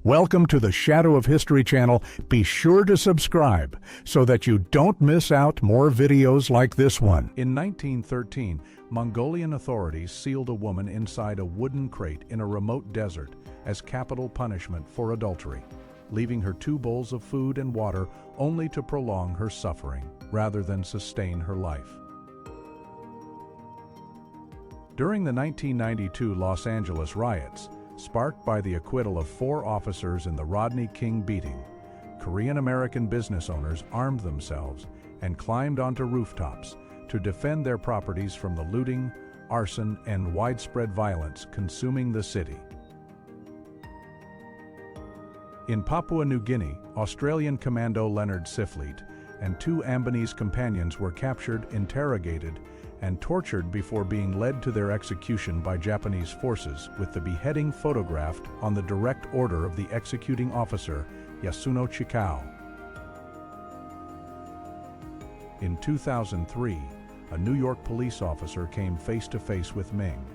Welcome to the Shadow of History channel. Be sure to subscribe so that you don't miss out more videos like this one. In 1913, Mongolian authorities sealed a woman inside a wooden crate in a remote desert as capital punishment for adultery, leaving her 2 bowls of food and water only to prolong her suffering rather than sustain her life. During the 1992 Los Angeles riots, sparked by the acquittal of 4 officers in the Rodney King beating, Korean-American business owners armed themselves and climbed onto rooftops to defend their properties from the looting, arson, and widespread violence consuming the city. In Papua New Guinea, Australian commando Leonard Siflete and 2 Ambonese companions were captured, interrogated, and tortured before being led to their execution by Japanese forces, with the beheading photographed on the direct order of the executing officer, Yasuno Chikao. In 2003, a New York police officer came face-to-face with Ming,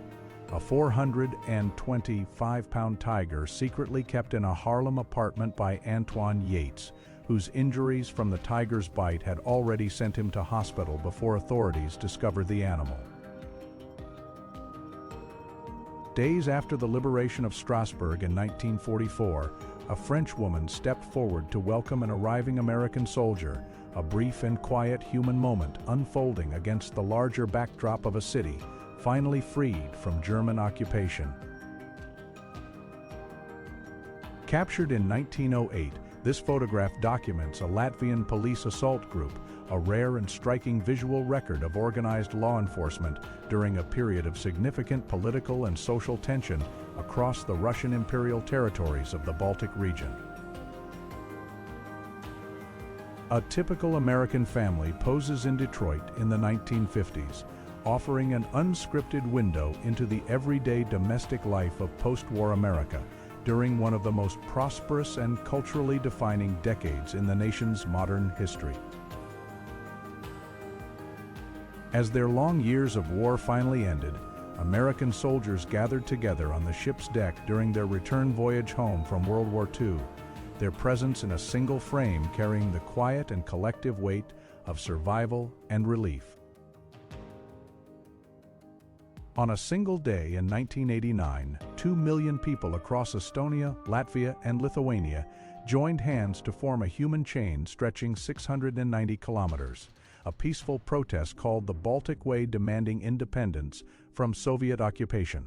a 425-pound tiger secretly kept in a Harlem apartment by Antoine Yates, whose injuries from the tiger's bite had already sent him to hospital before authorities discovered the animal. Days after the liberation of Strasbourg in 1944, a French woman stepped forward to welcome an arriving American soldier, a brief and quiet human moment unfolding against the larger backdrop of a city finally freed from German occupation. Captured in 1908, this photograph documents a Latvian police assault group, a rare and striking visual record of organized law enforcement during a period of significant political and social tension across the Russian imperial territories of the Baltic region. A typical American family poses in Detroit in the 1950s, offering an unscripted window into the everyday domestic life of post-war America during one of the most prosperous and culturally defining decades in the nation's modern history. As their long years of war finally ended, American soldiers gathered together on the ship's deck during their return voyage home from World War II, their presence in a single frame carrying the quiet and collective weight of survival and relief. On a single day in 1989, 2 million people across Estonia, Latvia, and Lithuania joined hands to form a human chain stretching 690 kilometers, a peaceful protest called the Baltic Way, demanding independence from Soviet occupation.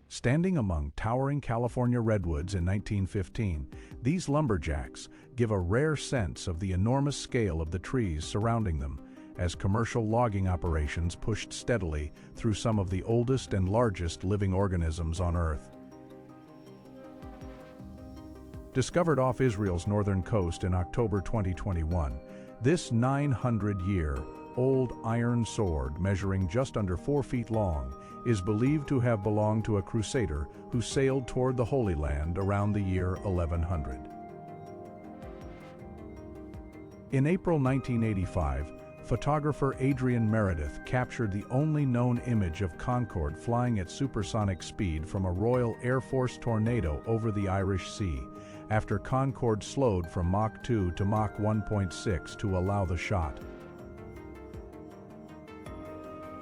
Standing among towering California redwoods in 1915, these lumberjacks give a rare sense of the enormous scale of the trees surrounding them, as commercial logging operations pushed steadily through some of the oldest and largest living organisms on Earth. Discovered off Israel's northern coast in October 2021, this 900-year-old iron sword, measuring just under 4 feet long, is believed to have belonged to a crusader who sailed toward the Holy Land around the year 1100. In April 1985, photographer Adrian Meredith captured the only known image of Concorde flying at supersonic speed from a Royal Air Force Tornado over the Irish Sea, after Concorde slowed from Mach 2 to Mach 1.6 to allow the shot.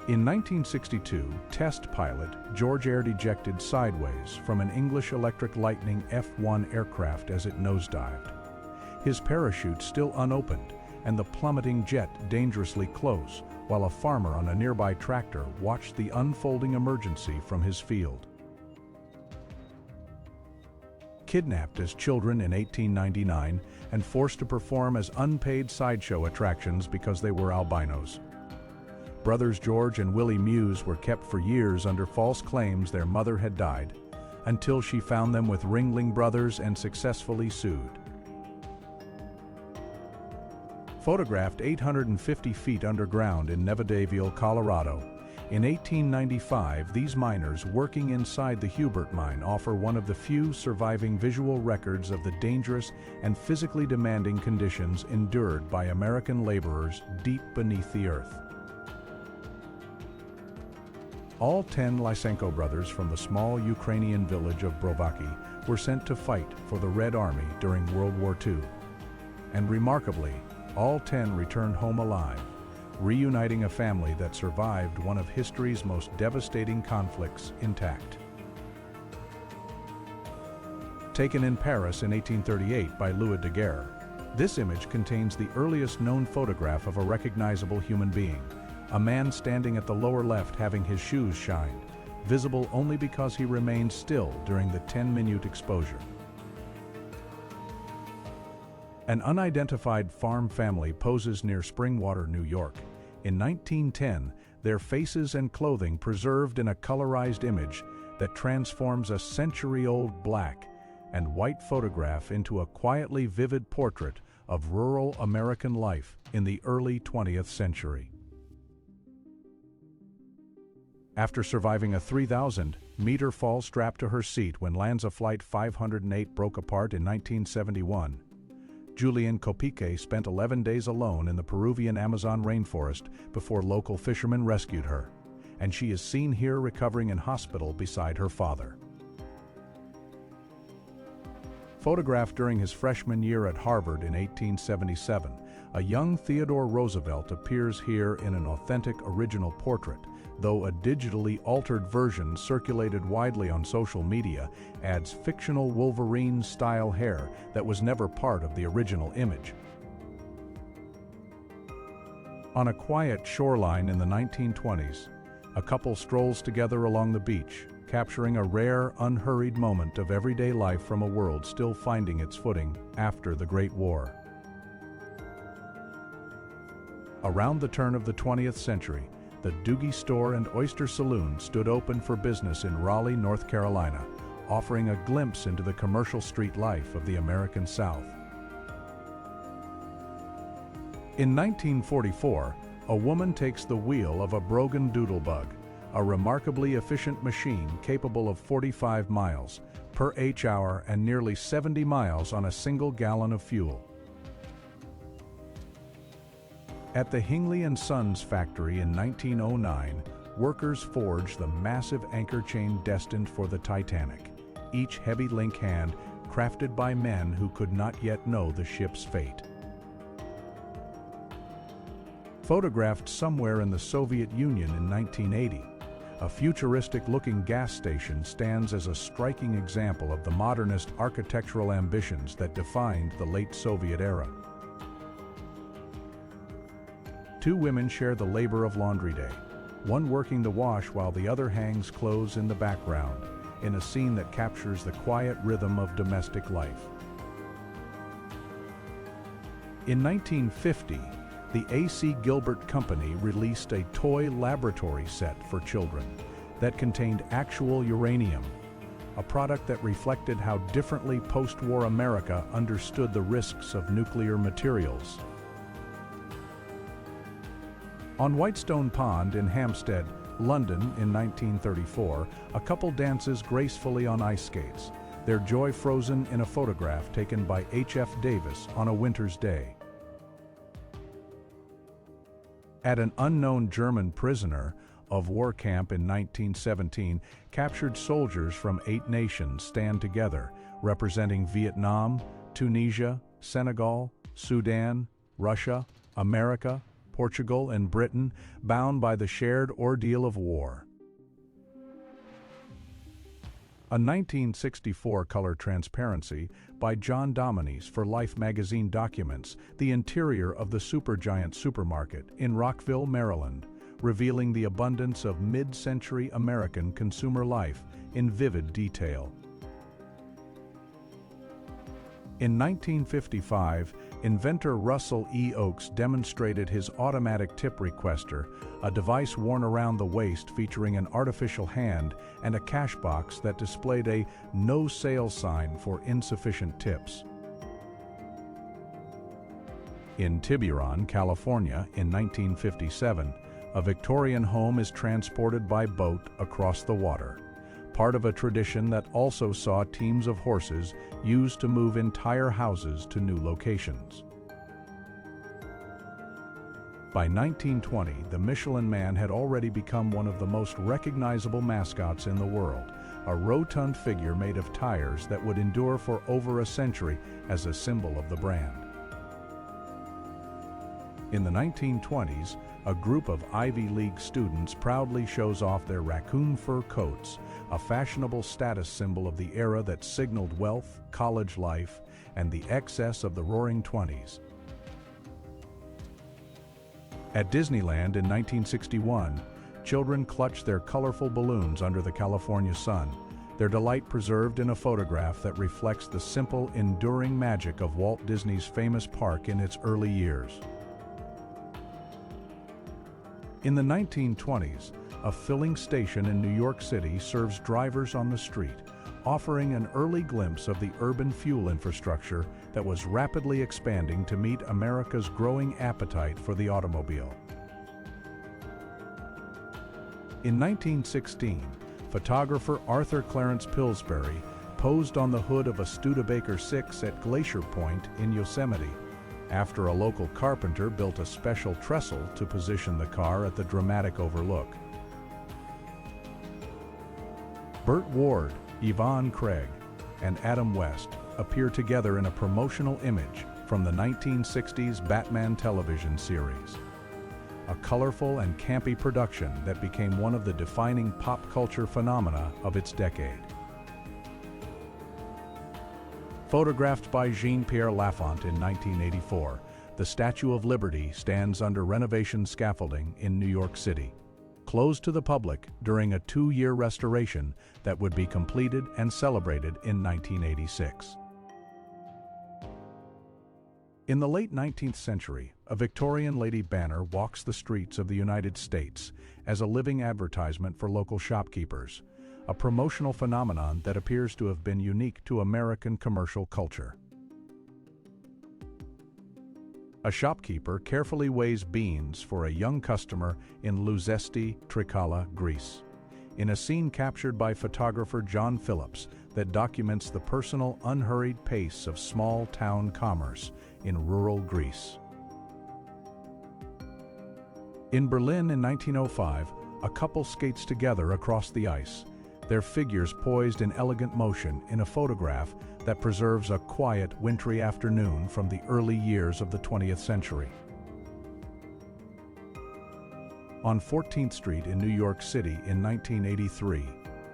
In 1962, test pilot George Aird ejected sideways from an English Electric Lightning F-1 aircraft as it nosedived, his parachute still unopened, and the plummeting jet dangerously close, while a farmer on a nearby tractor watched the unfolding emergency from his field. Kidnapped as children in 1899 and forced to perform as unpaid sideshow attractions because they were albinos, brothers George and Willie Muse were kept for years under false claims their mother had died, until she found them with Ringling Brothers and successfully sued. Photographed 850 feet underground in Nevadaville, Colorado, in 1895, these miners working inside the Hubert mine offer one of the few surviving visual records of the dangerous and physically demanding conditions endured by American laborers deep beneath the earth. All 10 Lysenko brothers from the small Ukrainian village of Brovaki were sent to fight for the Red Army during World War II. And remarkably, all 10 returned home alive, reuniting a family that survived one of history's most devastating conflicts intact. Taken in Paris in 1838 by Louis Daguerre, this image contains the earliest known photograph of a recognizable human being, a man standing at the lower left having his shoes shined, visible only because he remained still during the 10-minute exposure. An unidentified farm family poses near Springwater, New York. In 1910, their faces and clothing preserved in a colorized image that transforms a century-old black and white photograph into a quietly vivid portrait of rural American life in the early 20th century. After surviving a 3,000-meter fall strapped to her seat when Lanza Flight 508 broke apart in 1971, Julian Kopique spent 11 days alone in the Peruvian Amazon rainforest before local fishermen rescued her, and she is seen here recovering in hospital beside her father. Photographed during his freshman year at Harvard in 1877, a young Theodore Roosevelt appears here in an authentic original portrait, though a digitally altered version circulated widely on social media adds fictional Wolverine-style hair that was never part of the original image. On a quiet shoreline in the 1920s, a couple strolls together along the beach, capturing a rare, unhurried moment of everyday life from a world still finding its footing after the Great War. Around the turn of the 20th century, the Doogie Store and Oyster Saloon stood open for business in Raleigh, North Carolina, offering a glimpse into the commercial street life of the American South. In 1944, a woman takes the wheel of a Brogan Doodlebug, a remarkably efficient machine capable of 45 miles per h-hour and nearly 70 miles on a single gallon of fuel. At the Hingley & Sons factory in 1909, workers forged the massive anchor chain destined for the Titanic, each heavy link hand crafted by men who could not yet know the ship's fate. Photographed somewhere in the Soviet Union in 1980, a futuristic-looking gas station stands as a striking example of the modernist architectural ambitions that defined the late Soviet era. Two women share the labor of laundry day, one working the wash while the other hangs clothes in the background, in a scene that captures the quiet rhythm of domestic life. In 1950, the A.C. Gilbert Company released a toy laboratory set for children that contained actual uranium, a product that reflected how differently post-war America understood the risks of nuclear materials. On Whitestone Pond in Hampstead, London in 1934, a couple dances gracefully on ice skates, their joy frozen in a photograph taken by H.F. Davis on a winter's day. At an unknown German prisoner of war camp in 1917, captured soldiers from 8 nations stand together, representing Vietnam, Tunisia, Senegal, Sudan, Russia, America, Portugal, and Britain, bound by the shared ordeal of war. A 1964 color transparency by John Dominies for Life magazine documents the interior of the Supergiant supermarket in Rockville, Maryland, revealing the abundance of mid-century American consumer life in vivid detail. In 1955, inventor Russell E. Oakes demonstrated his automatic tip requester, a device worn around the waist featuring an artificial hand and a cash box that displayed a no sale sign for insufficient tips. In Tiburon, California, in 1957, a Victorian home is transported by boat across the water, part of a tradition that also saw teams of horses used to move entire houses to new locations. By 1920, the Michelin Man had already become one of the most recognizable mascots in the world, a rotund figure made of tires that would endure for over a century as a symbol of the brand. In the 1920s, a group of Ivy League students proudly shows off their raccoon fur coats, a fashionable status symbol of the era that signaled wealth, college life, and the excess of the Roaring Twenties. At Disneyland in 1961, children clutched their colorful balloons under the California sun, their delight preserved in a photograph that reflects the simple, enduring magic of Walt Disney's famous park in its early years. In the 1920s, a filling station in New York City serves drivers on the street, offering an early glimpse of the urban fuel infrastructure that was rapidly expanding to meet America's growing appetite for the automobile. In 1916, photographer Arthur Clarence Pillsbury posed on the hood of a Studebaker 6 at Glacier Point in Yosemite, after a local carpenter built a special trestle to position the car at the dramatic overlook. Burt Ward, Yvonne Craig, and Adam West appear together in a promotional image from the 1960s Batman television series, a colorful and campy production that became one of the defining pop culture phenomena of its decade. Photographed by Jean-Pierre Lafont in 1984, the Statue of Liberty stands under renovation scaffolding in New York City, closed to the public during a 2-year restoration that would be completed and celebrated in 1986. In the late 19th century, a Victorian lady banner walks the streets of the United States as a living advertisement for local shopkeepers, a promotional phenomenon that appears to have been unique to American commercial culture. A shopkeeper carefully weighs beans for a young customer in Luzesti, Trikala, Greece, in a scene captured by photographer John Phillips that documents the personal, unhurried pace of small-town commerce in rural Greece. In Berlin in 1905, a couple skates together across the ice, their figures poised in elegant motion in a photograph that preserves a quiet, wintry afternoon from the early years of the 20th century. On 14th Street in New York City in 1983,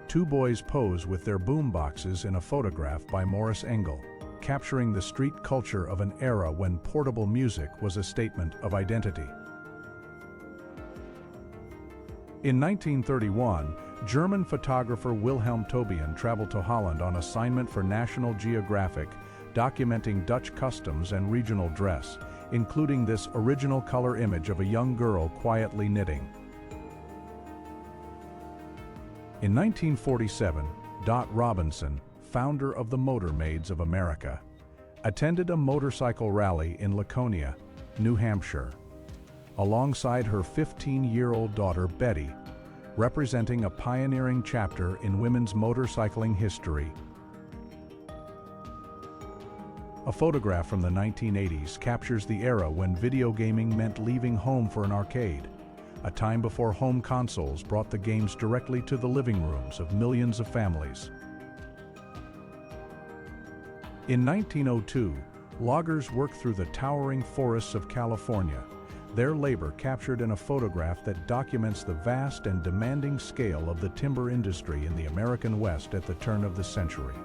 two boys pose with their boomboxes in a photograph by Morris Engel, capturing the street culture of an era when portable music was a statement of identity. In 1931, German photographer Wilhelm Tobian traveled to Holland on assignment for National Geographic, documenting Dutch customs and regional dress, including this original color image of a young girl quietly knitting. In 1947, Dot Robinson, founder of the Motor Maids of America, attended a motorcycle rally in Laconia, New Hampshire, alongside her 15-year-old daughter Betty, representing a pioneering chapter in women's motorcycling history. A photograph from the 1980s captures the era when video gaming meant leaving home for an arcade, a time before home consoles brought the games directly to the living rooms of millions of families. In 1902, loggers worked through the towering forests of California, their labor captured in a photograph that documents the vast and demanding scale of the timber industry in the American West at the turn of the century.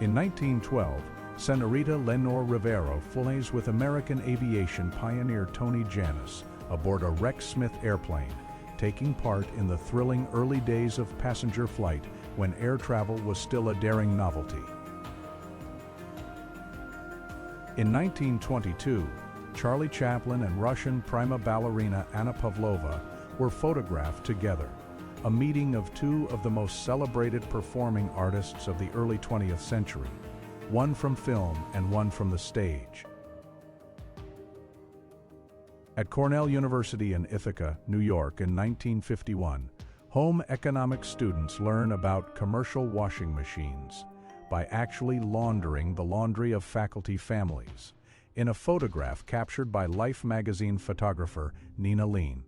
In 1912, Senorita Lenore Rivero flies with American aviation pioneer Tony Janis aboard a Rex Smith airplane, taking part in the thrilling early days of passenger flight when air travel was still a daring novelty. In 1922, Charlie Chaplin and Russian prima ballerina Anna Pavlova were photographed together, a meeting of two of the most celebrated performing artists of the early 20th century, one from film and one from the stage. At Cornell University in Ithaca, New York in 1951, home economics students learn about commercial washing machines by actually laundering the laundry of faculty families, in a photograph captured by Life magazine photographer Nina Lean.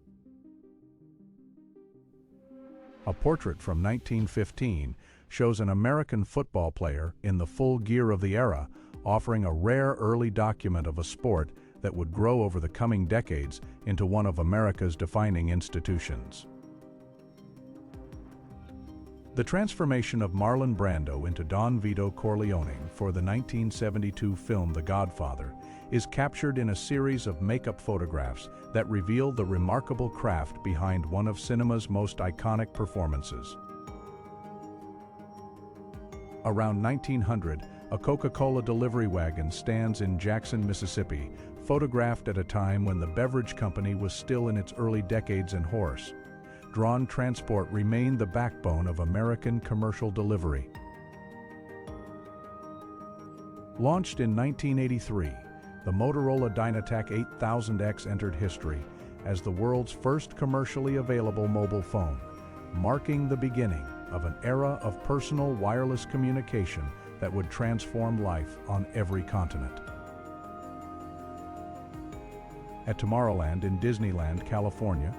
A portrait from 1915 shows an American football player in the full gear of the era, offering a rare early document of a sport that would grow over the coming decades into one of America's defining institutions. The transformation of Marlon Brando into Don Vito Corleone for the 1972 film The Godfather is captured in a series of makeup photographs that reveal the remarkable craft behind one of cinema's most iconic performances. Around 1900, a Coca-Cola delivery wagon stands in Jackson, Mississippi, photographed at a time when the beverage company was still in its early decades and horse. Drawn transport remained the backbone of American commercial delivery. Launched in 1983, the Motorola Dynatac 8000X entered history as the world's first commercially available mobile phone, marking the beginning of an era of personal wireless communication that would transform life on every continent. At Tomorrowland in Disneyland, California,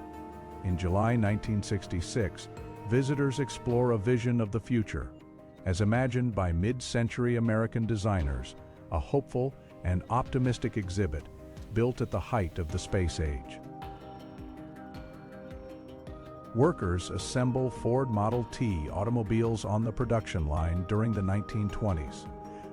in July 1966, visitors explore a vision of the future, as imagined by mid-century American designers, a hopeful and optimistic exhibit built at the height of the space age. Workers assemble Ford Model T automobiles on the production line during the 1920s,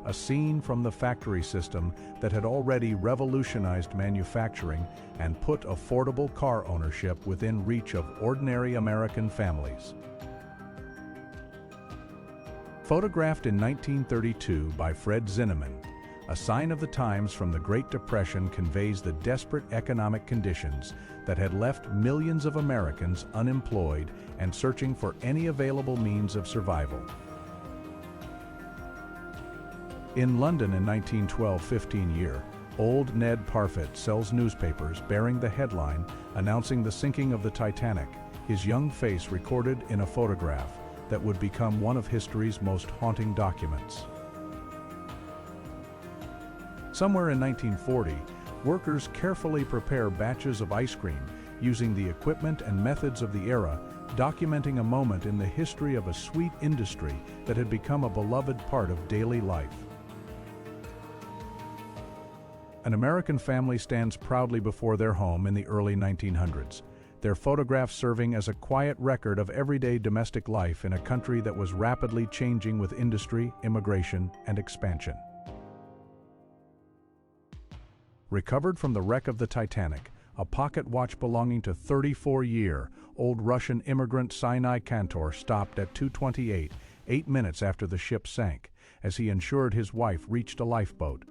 a scene from the factory system that had already revolutionized manufacturing and put affordable car ownership within reach of ordinary American families. Photographed in 1932 by Fred Zinnemann, A Sign of the Times from the Great Depression conveys the desperate economic conditions that had left millions of Americans unemployed and searching for any available means of survival. In London in 1912-15 year, old Ned Parfitt sells newspapers bearing the headline announcing the sinking of the Titanic, his young face recorded in a photograph that would become one of history's most haunting documents. Somewhere in 1940, workers carefully prepare batches of ice cream using the equipment and methods of the era, documenting a moment in the history of a sweet industry that had become a beloved part of daily life. An American family stands proudly before their home in the early 1900s, their photographs serving as a quiet record of everyday domestic life in a country that was rapidly changing with industry, immigration, and expansion. Recovered from the wreck of the Titanic, a pocket watch belonging to 34-year-old Russian immigrant Sinai Kantor stopped at 2:28, 8 minutes after the ship sank, as he ensured his wife reached a lifeboat.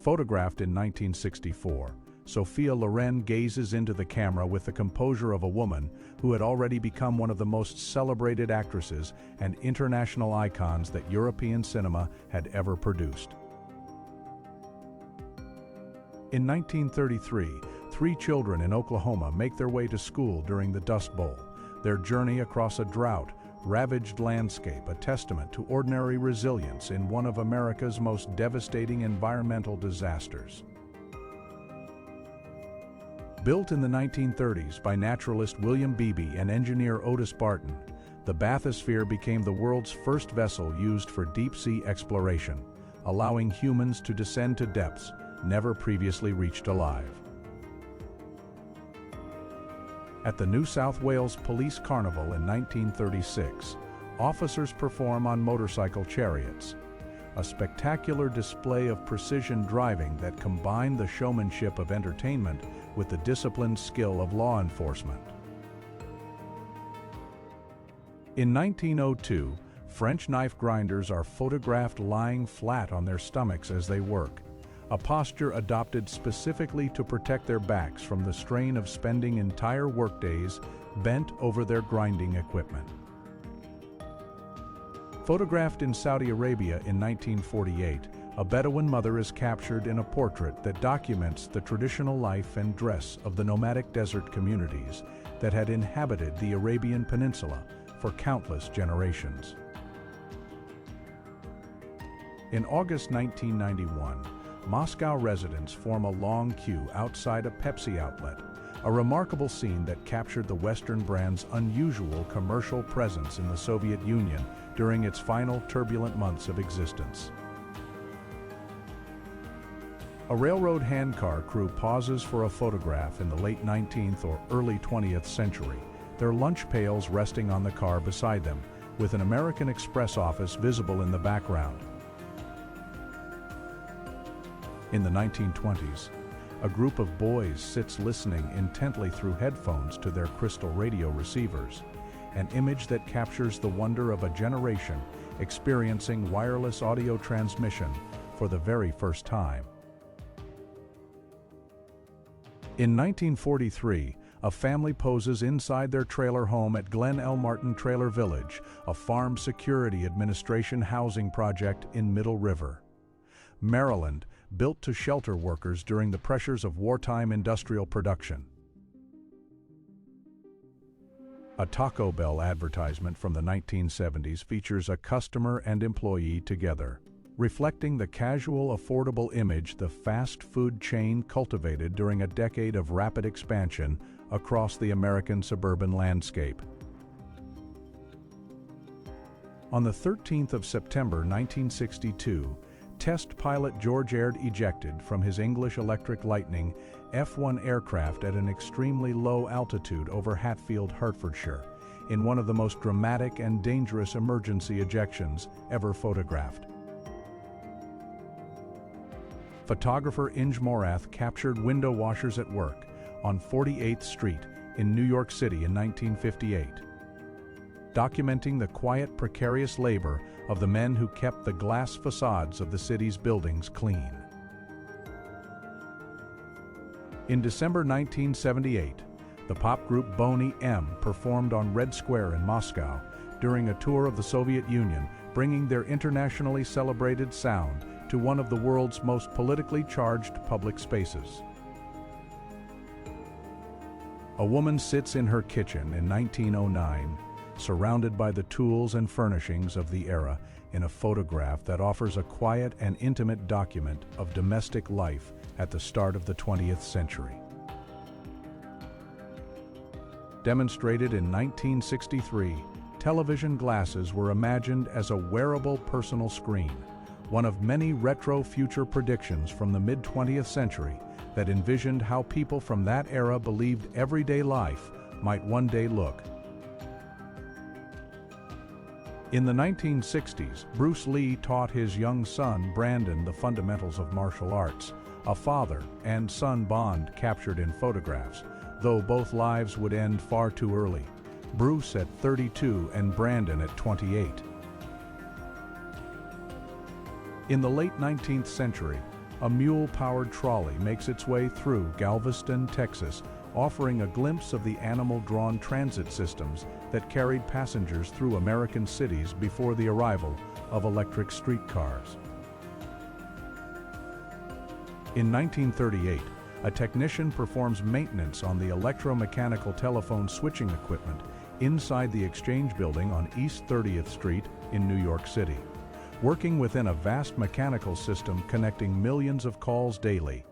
Photographed in 1964, Sophia Loren gazes into the camera with the composure of a woman who had already become one of the most celebrated actresses and international icons that European cinema had ever produced. In 1933, 3 children in Oklahoma make their way to school during the Dust Bowl, their journey across a drought-ravaged landscape a testament to ordinary resilience in one of America's most devastating environmental disasters. Built in the 1930s by naturalist William Beebe and engineer Otis Barton, the bathysphere became the world's first vessel used for deep-sea exploration, allowing humans to descend to depths never previously reached alive. At the New South Wales Police Carnival in 1936, officers perform on motorcycle chariots, a spectacular display of precision driving that combined the showmanship of entertainment with the disciplined skill of law enforcement. In 1902, French knife grinders are photographed lying flat on their stomachs as they work, a posture adopted specifically to protect their backs from the strain of spending entire workdays bent over their grinding equipment. Photographed in Saudi Arabia in 1948, a Bedouin mother is captured in a portrait that documents the traditional life and dress of the nomadic desert communities that had inhabited the Arabian Peninsula for countless generations. In August 1991, Moscow residents form a long queue outside a Pepsi outlet, a remarkable scene that captured the Western brand's unusual commercial presence in the Soviet Union during its final turbulent months of existence. A railroad handcar crew pauses for a photograph in the late 19th or early 20th century, their lunch pails resting on the car beside them, with an American Express office visible in the background. In the 1920s, a group of boys sits listening intently through headphones to their crystal radio receivers, an image that captures the wonder of a generation experiencing wireless audio transmission for the very first time. In 1943, a family poses inside their trailer home at Glen L. Martin Trailer Village, a Farm Security Administration housing project in Middle River, Maryland, built to shelter workers during the pressures of wartime industrial production. A Taco Bell advertisement from the 1970s features a customer and employee together, reflecting the casual, affordable image the fast food chain cultivated during a decade of rapid expansion across the American suburban landscape. On the 13th of September 1962, test pilot George Aird ejected from his English Electric Lightning F-1 aircraft at an extremely low altitude over Hatfield, Hertfordshire, in one of the most dramatic and dangerous emergency ejections ever photographed. Photographer Inge Morath captured window washers at work on 48th Street in New York City in 1958, documenting the quiet, precarious labor of the men who kept the glass facades of the city's buildings clean. In December 1978, the pop group Boney M performed on Red Square in Moscow during a tour of the Soviet Union, bringing their internationally celebrated sound to one of the world's most politically charged public spaces. A woman sits in her kitchen in 1909, surrounded by the tools and furnishings of the era, in a photograph that offers a quiet and intimate document of domestic life at the start of the 20th century. Demonstrated in 1963, television glasses were imagined as a wearable personal screen, one of many retro future predictions from the mid-20th century that envisioned how people from that era believed everyday life might one day look. In the 1960s, Bruce Lee taught his young son Brandon the fundamentals of martial arts, a father and son bond captured in photographs, though both lives would end far too early, Bruce at 32 and Brandon at 28. In the late 19th century, a mule-powered trolley makes its way through Galveston, Texas, offering a glimpse of the animal-drawn transit systems that carried passengers through American cities before the arrival of electric streetcars. In 1938, a technician performs maintenance on the electromechanical telephone switching equipment inside the Exchange Building on East 30th Street in New York City, working within a vast mechanical system connecting millions of calls daily.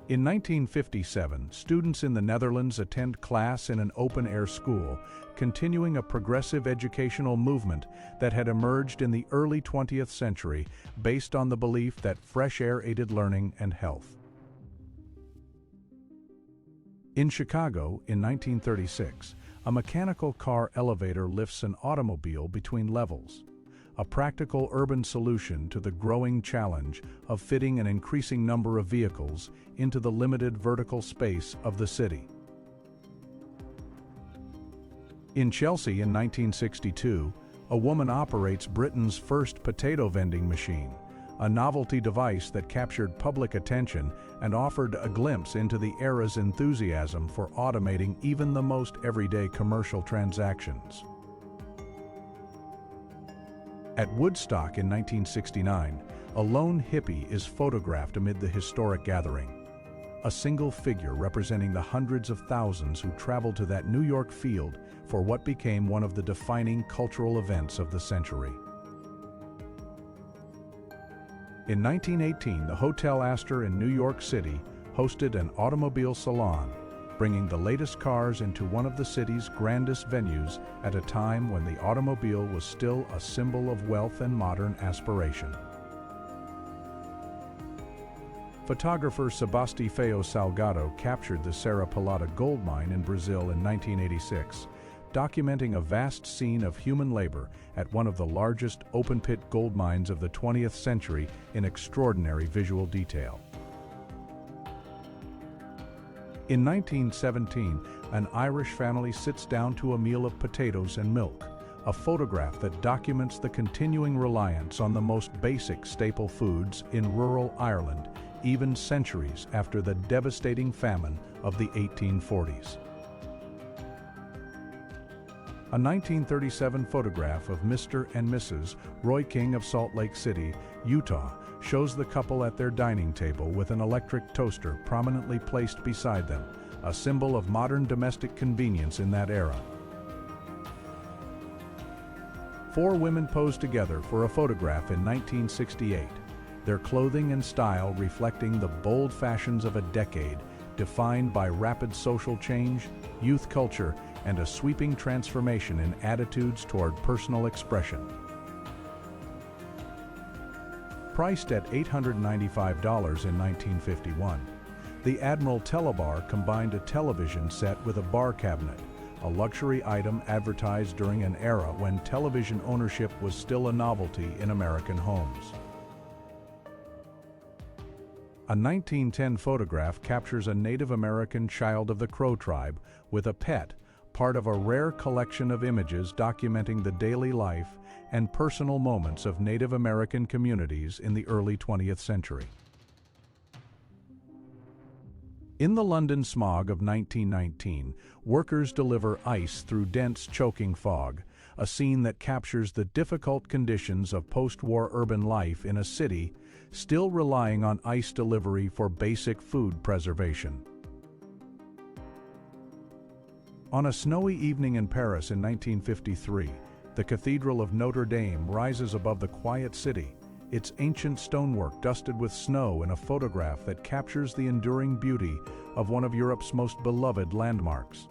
In 1957, students in the Netherlands attend class in an open-air school, continuing a progressive educational movement that had emerged in the early 20th century based on the belief that fresh air aided learning and health. In Chicago, in 1936, a mechanical car elevator lifts an automobile between levels, a practical urban solution to the growing challenge of fitting an increasing number of vehicles into the limited vertical space of the city. In Chelsea in 1962, a woman operates Britain's first potato vending machine, a novelty device that captured public attention and offered a glimpse into the era's enthusiasm for automating even the most everyday commercial transactions. At Woodstock in 1969, a lone hippie is photographed amid the historic gathering, a single figure representing the hundreds of thousands who traveled to that New York field for what became one of the defining cultural events of the century. In 1918, the Hotel Astor in New York City hosted an automobile salon, bringing the latest cars into one of the city's grandest venues at a time when the automobile was still a symbol of wealth and modern aspiration. Photographer Sebastifeo Salgado captured the Serra Pelada gold mine in Brazil in 1986, documenting a vast scene of human labor at one of the largest open-pit gold mines of the 20th century in extraordinary visual detail. In 1917, an Irish family sits down to a meal of potatoes and milk, a photograph that documents the continuing reliance on the most basic staple foods in rural Ireland, even centuries after the devastating famine of the 1840s. A 1937 photograph of Mr. and Mrs. Roy King of Salt Lake City, Utah, shows the couple at their dining table with an electric toaster prominently placed beside them, a symbol of modern domestic convenience in that era. 4 women posed together for a photograph in 1968, their clothing and style reflecting the bold fashions of a decade defined by rapid social change, youth culture, and a sweeping transformation in attitudes toward personal expression. Priced at $895 in 1951, the Admiral Telebar combined a television set with a bar cabinet, a luxury item advertised during an era when television ownership was still a novelty in American homes. A 1910 photograph captures a Native American child of the Crow tribe with a pet, part of a rare collection of images documenting the daily life and personal moments of Native American communities in the early 20th century. In the London smog of 1919, workers deliver ice through dense, choking fog, a scene that captures the difficult conditions of post-war urban life in a city still relying on ice delivery for basic food preservation. On a snowy evening in Paris in 1953, the Cathedral of Notre Dame rises above the quiet city, its ancient stonework dusted with snow in a photograph that captures the enduring beauty of one of Europe's most beloved landmarks.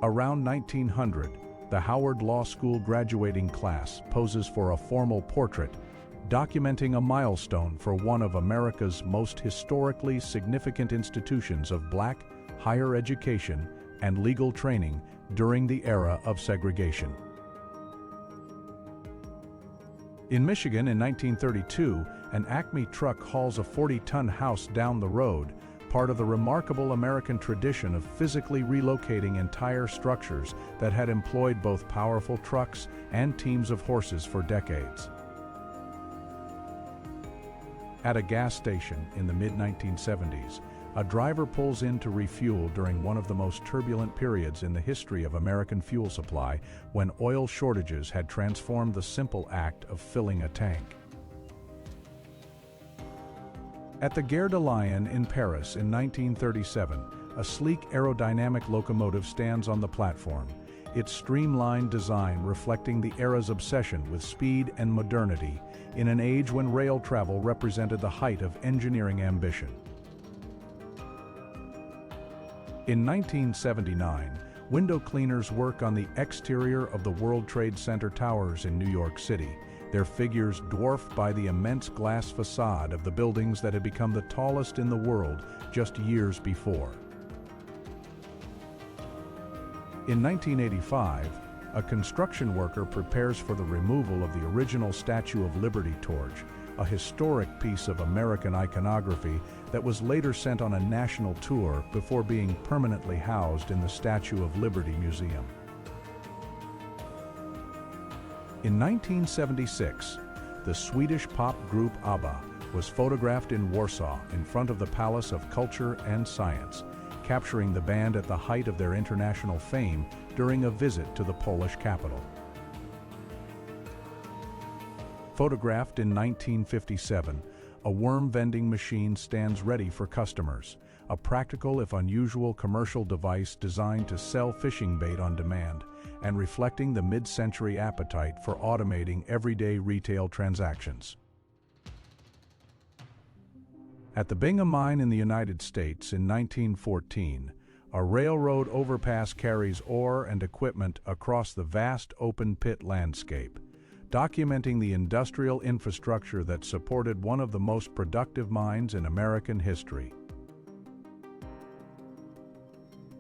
Around 1900, the Howard Law School graduating class poses for a formal portrait, documenting a milestone for one of America's most historically significant institutions of black higher education and legal training during the era of segregation. In Michigan in 1932, an Acme truck hauls a 40-ton house down the road, part of the remarkable American tradition of physically relocating entire structures that had employed both powerful trucks and teams of horses for decades. At a gas station in the mid-1970s, a driver pulls in to refuel during one of the most turbulent periods in the history of American fuel supply, when oil shortages had transformed the simple act of filling a tank. At the Gare de Lyon in Paris in 1937, a sleek aerodynamic locomotive stands on the platform, its streamlined design reflecting the era's obsession with speed and modernity in an age when rail travel represented the height of engineering ambition. In 1979, window cleaners work on the exterior of the World Trade Center towers in New York City, their figures dwarfed by the immense glass facade of the buildings that had become the tallest in the world just years before. In 1985, a construction worker prepares for the removal of the original Statue of Liberty torch, a historic piece of American iconography that was later sent on a national tour before being permanently housed in the Statue of Liberty Museum. In 1976, the Swedish pop group ABBA was photographed in Warsaw in front of the Palace of Culture and Science, capturing the band at the height of their international fame during a visit to the Polish capital. Photographed in 1957, a worm vending machine stands ready for customers, a practical if unusual commercial device designed to sell fishing bait on demand and reflecting the mid-century appetite for automating everyday retail transactions. At the Bingham Mine in the United States in 1914, a railroad overpass carries ore and equipment across the vast open pit landscape, documenting the industrial infrastructure that supported one of the most productive mines in American history.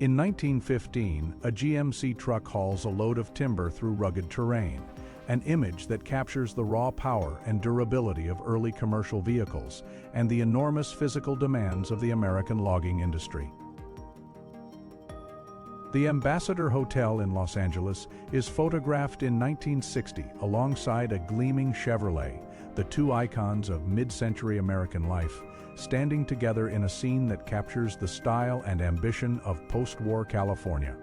In 1915, a GMC truck hauls a load of timber through rugged terrain, an image that captures the raw power and durability of early commercial vehicles and the enormous physical demands of the American logging industry. The Ambassador Hotel in Los Angeles is photographed in 1960 alongside a gleaming Chevrolet, the two icons of mid-century American life, standing together in a scene that captures the style and ambition of post-war California.